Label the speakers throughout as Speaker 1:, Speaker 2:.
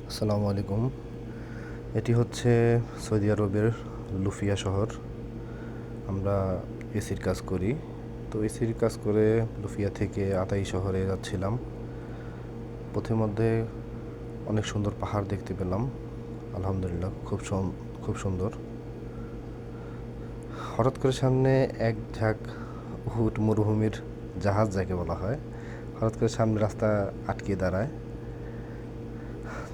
Speaker 1: আসসালামু আলাইকুম। এটি হচ্ছে সৌদি আরবের লুফিয়া শহর। আমরা এসির কাজ করি। তো এসির কাজ করে লুফিয়া থেকে আতাই শহরে যাচ্ছিলাম। পথের মধ্যে অনেক সুন্দর পাহাড় দেখতে পেলাম। আলহামদুলিল্লাহ, খুব সুন্দর। হঠাৎ করে সামনে এক ঝাঁক উহুড মরুভূমির জাহাজ যাকে বলা হয়, হঠাৎ করে সামনে রাস্তা আটকে দাঁড়ায়।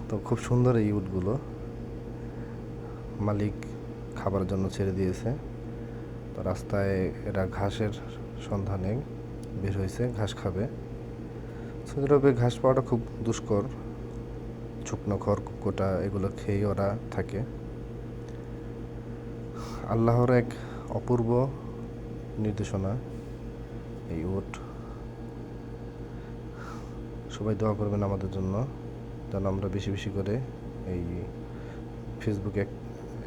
Speaker 1: তো খুব সুন্দর এই উটগুলো। মালিক খাবারের জন্য ছেড়ে দিয়েছে। তো রাস্তায় এরা ঘাসের সন্ধানে বের হয়েছে, ঘাস খাবে। সৌদি আরবে ঘাস পাওয়াটা খুব দুষ্কর। শুকনো খড় কুপোটা এগুলো খেয়ে ওরা থাকে। আল্লাহর এক অপূর্ব নির্দেশনা এই উট। সবাই দোয়া করবেন আমাদের জন্য, যেন আমরা বেশি বেশি করে এই ফেসবুকে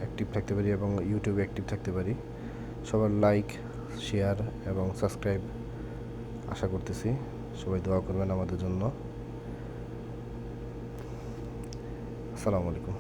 Speaker 1: অ্যাক্টিভ থাকতে পারি এবং ইউটিউবে অ্যাক্টিভ থাকতে পারি। সবার লাইক, শেয়ার এবং সাবস্ক্রাইব আশা করতেছি। সবাই দোয়া করবেন আমাদের জন্য। আসসালামু আলাইকুম।